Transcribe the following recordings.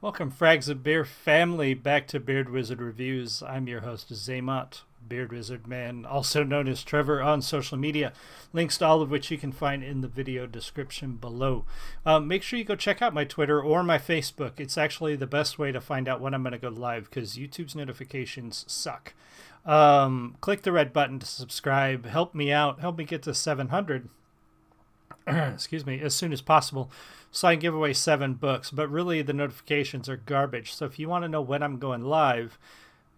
Welcome, Frags of Beer family, back to Beard Wizard Reviews. I'm your host, Zaymont, Beard Wizard Man, also known as Trevor on social media. Links to all of which you can find in the video description below. Make sure you go check out my Twitter or my Facebook. It's actually the best way to find out when I'm going to go live because YouTube's notifications suck. Click the red button to subscribe. Help me out. Help me get to 700. Excuse me, as soon as possible, so I can give away 7 books. But really, the notifications are garbage. So if you want to know when I'm going live,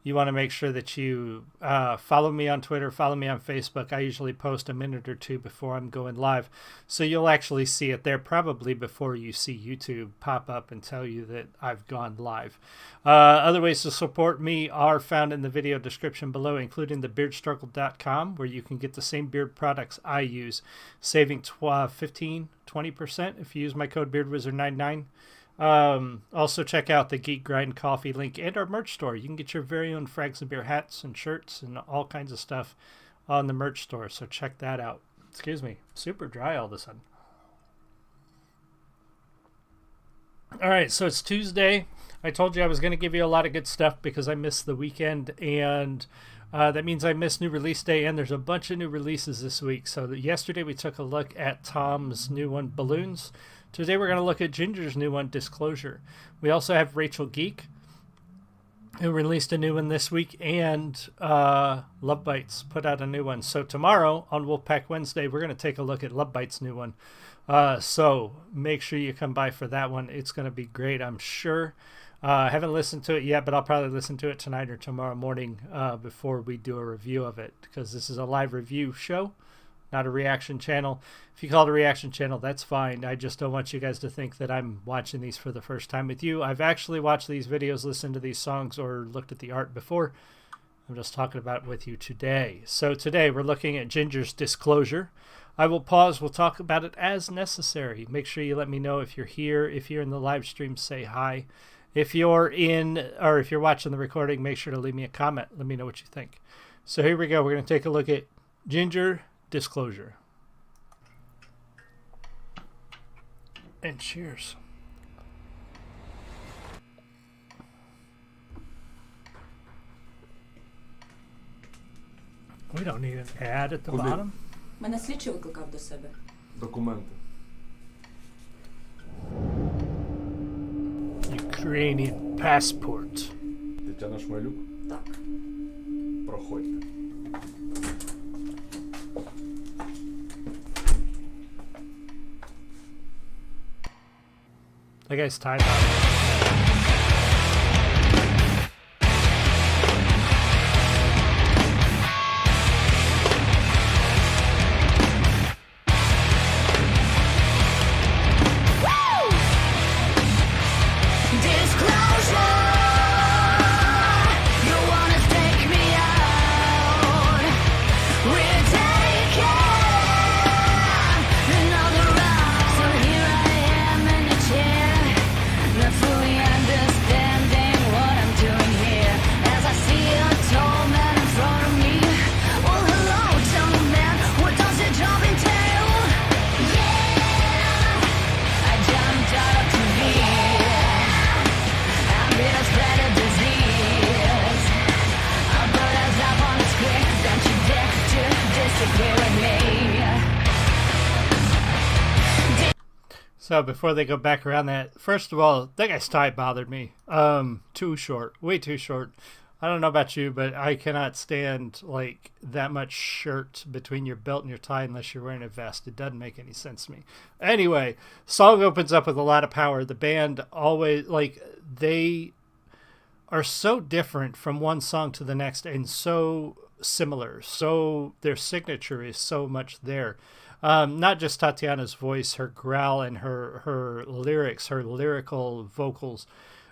you want to make sure that you follow me on Twitter, follow me on Facebook. I usually post a minute or two before I'm going live, so you'll actually see it there probably before you see YouTube pop up and tell you that I've gone live. Other ways to support me are found in the video description below, including the beardstruggle.com, where you can get the same beard products I use, saving 15-20% if you use my code BeardWizard99. Also check out the Geek Grind Coffee link and our merch store. You can get your very own Frags of Beer hats and shirts and all kinds of stuff on the merch store, so check that out. Excuse me, super dry all of a sudden. Alright, so it's Tuesday. I told you I was going to give you a lot of good stuff because I missed the weekend, and that means I missed new release day, and there's a bunch of new releases this week. So yesterday we took a look at Tom's new one, Balloons. Today we're going to look at Jinjer's new one, Disclosure. We also have Rachel Geek, who released a new one this week, and Love Bites put out a new one. So tomorrow on Wolfpack Wednesday, we're going to take a look at Love Bites' new one. So make sure you come by for that one. It's going to be great, I'm sure. I haven't listened to it yet, but I'll probably listen to it tonight or tomorrow morning before we do a review of it, because this is a live review show, not a reaction channel. If you call it a reaction channel, that's fine. I just don't want you guys to think that I'm watching these for the first time with you. I've actually watched these videos, listened to these songs, or looked at the art before. I'm just talking about it with you today. So today we're looking at Jinjer's Disclosure. I will pause. We'll talk about it as necessary. Make sure you let me know if you're here. If you're in the live stream, say hi. If you're if you're watching the recording, make sure to leave me a comment. Let me know what you think. So here we go. We're going to take a look at Jinjer Disclosure. And cheers. We don't need an ad at the bottom. Мене слідчий викликав до себе. Документи. Ukrainian passport. Тетяна Шмелюк. Так. Проходьте. That guy's tied up. So before they go back around that, first of all, that guy's tie bothered me. Too short, way too short. I don't know about you, but I cannot stand like that much shirt between your belt and your tie unless you're wearing a vest. It doesn't make any sense to me. Anyway, song opens up with a lot of power. The band always, like, they are so different from one song to the next and so similar. So their signature is so much there. Not just Tatiana's voice, her growl, and her lyrics, her lyrical vocals,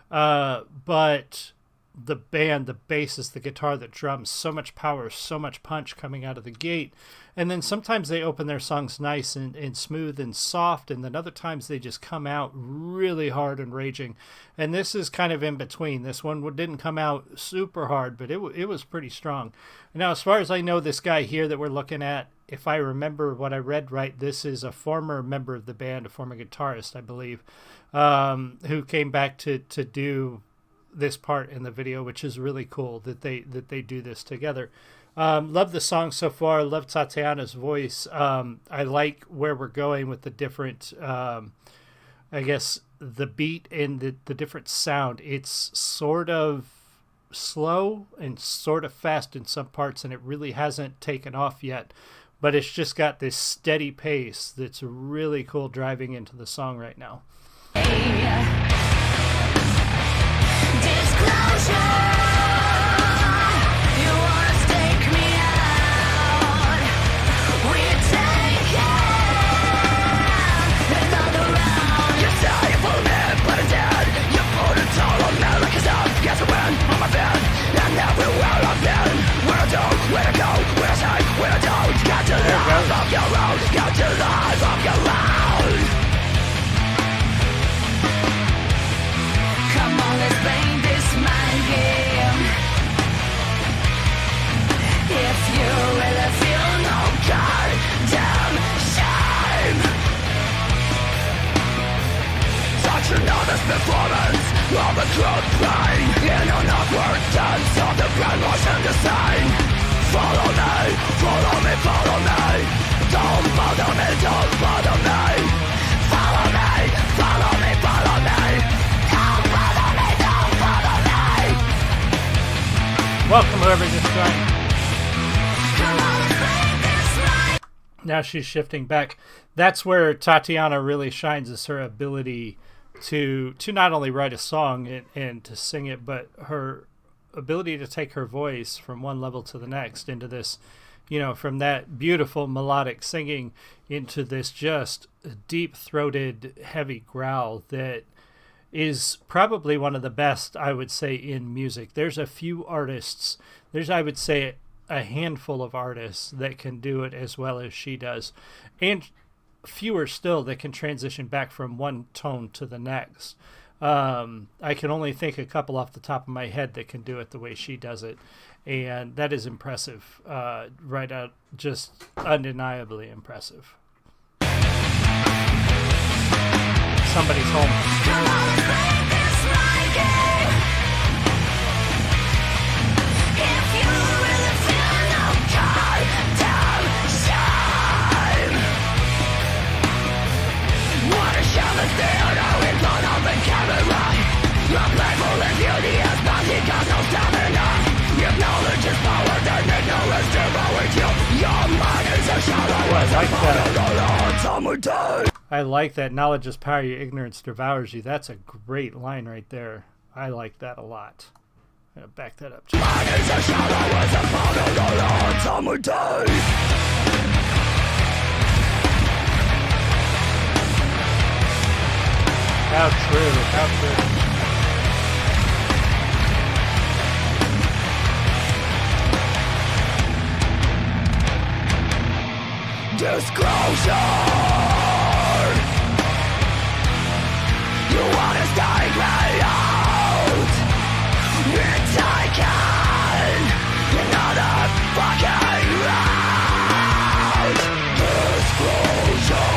but the band, the bass, the guitar, the drums, so much power, so much punch coming out of the gate. And then sometimes they open their songs nice and smooth and soft, and then other times they just come out really hard and raging. And this is kind of in between. This one didn't come out super hard, but it was pretty strong. Now, as far as I know, this guy here that we're looking at, if I remember what I read right, this is a former member of the band, a former guitarist, I believe, who came back to do this part in the video, which is really cool that they do this together. Love the song so far. Love Tatiana's voice. I like where we're going with the different, I guess, the beat and the different sound. It's sort of slow and sort of fast in some parts, and it really hasn't taken off yet, but it's just got this steady pace that's really cool driving into the song right now. Come on, let's play this mind game. If you really feel no goddamn shame, such another performance of a crude brain in an awkward dance of the brainwash and the sane. Follow me, follow me, follow me. Don't bother me, don't bother me. Follow me, follow me, follow me. Don't bother me, don't bother me. Welcome, whoever just joined. Come on, let's make this right. Now she's shifting back. That's where Tatiana really shines, is her ability to not only write a song and to sing it, but her ability to take her voice from one level to the next into this, from that beautiful melodic singing into this just deep-throated, heavy growl that is probably one of the best, I would say, in music. There's a few artists, I would say, a handful of artists that can do it as well as she does, and fewer still that can transition back from one tone to the next. I can only think a couple off the top of my head that can do it the way she does it, and that is impressive. Right out, just undeniably impressive. Somebody's home. Come on, let's play this right game. If you really feel no goddamn shame, what a shaman's theater in front of a camera. Your playful and beauty has body got no stamina. If knowledge is power, then ignorance devours you. Your mind is a shadow as a part summer day. I like that. Knowledge is power, your ignorance devours you. That's a great line right there. I like that a lot. I'm going to back that up. Mind is a shadow as a part of the Lord summer day. How true, how true. Disclosure. You wanna stay me out? We're taking another fucking route. Disclosure.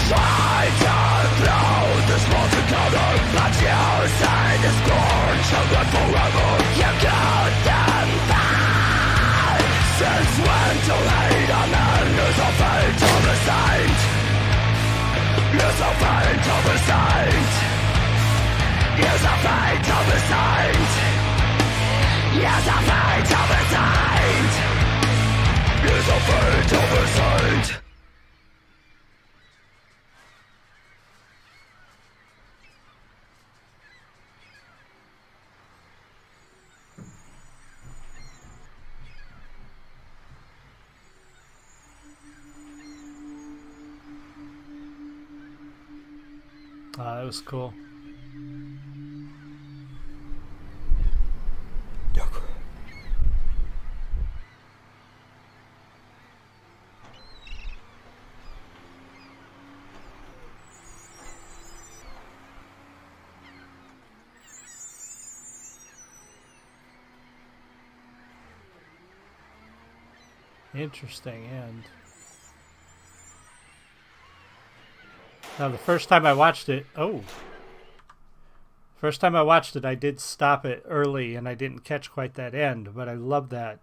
Try to blow this multicolor, but you say the scorch of it forever. You got them back. Since when to hate a man is a fate of a saint. Is a fate of a saint. Is a fate of a saint. Is a fate of a saint. Is a fate of a saint. That was cool. Дякую. Interesting end. Now, the first time I watched it, I did stop it early and I didn't catch quite that end, but I love that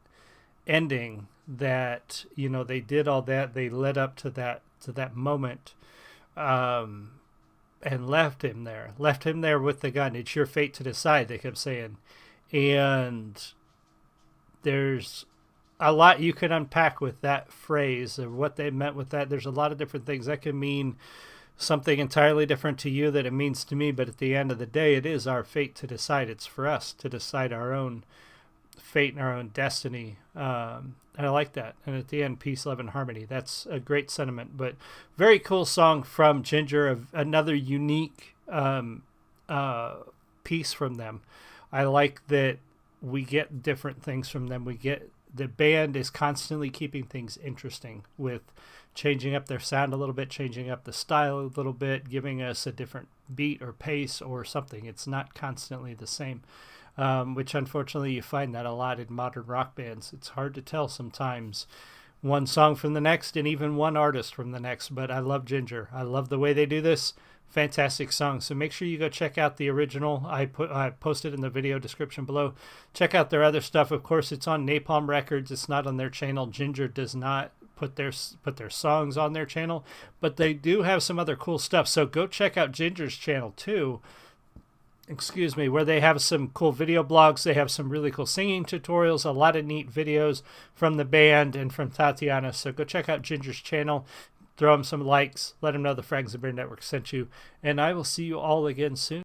ending that, you know, they did all that. They led up to that moment, and left him there with the gun. It's your fate to decide, they kept saying. And there's a lot you can unpack with that phrase of what they meant with that. There's a lot of different things that can mean something entirely different to you that it means to me, but at the end of the day, it is our fate to decide. It's for us to decide our own fate and our own destiny. And I like that. And at the end, peace, love, and harmony. That's a great sentiment, but very cool song from Jinjer, of another unique piece from them. I like that we get different things from them. The band is constantly keeping things interesting with changing up their sound a little bit, changing up the style a little bit, giving us a different beat or pace or something. It's not constantly the same, which unfortunately you find that a lot in modern rock bands. It's hard to tell sometimes one song from the next and even one artist from the next, but I love Jinjer. I love the way they do this. Fantastic song. So make sure you go check out the original. I posted in the video description below. Check out their other stuff. Of course, it's on Napalm Records. It's not on their channel. Jinjer does not put their songs on their channel, but they do have some other cool stuff. So go check out Jinjer's channel too. Excuse me, where they have some cool video blogs. They have some really cool singing tutorials, a lot of neat videos from the band and from Tatiana. So go check out Jinjer's channel. Throw them some likes. Let them know the Frags of Bear Network sent you. And I will see you all again soon.